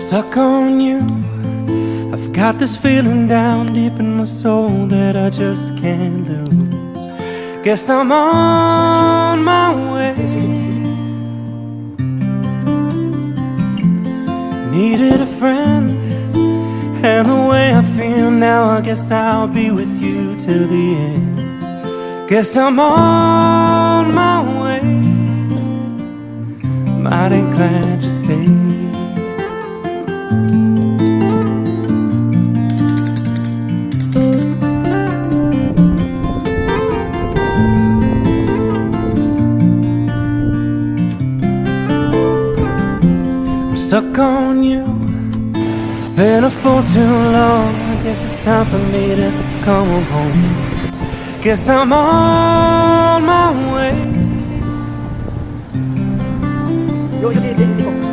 stuck on you. I've got this feeling down deep in my soul that I just can't lose. Guess I'm on my way. Needed a friend, and the way I feel now, I guess I'll be with you till the end. Guess I'm on my way. Mighty glad you stayed. Stuck on you, been a fool too long. I guess it's time for me to come home. Guess I'm on my way. Yo, yo, yo, yo, yo.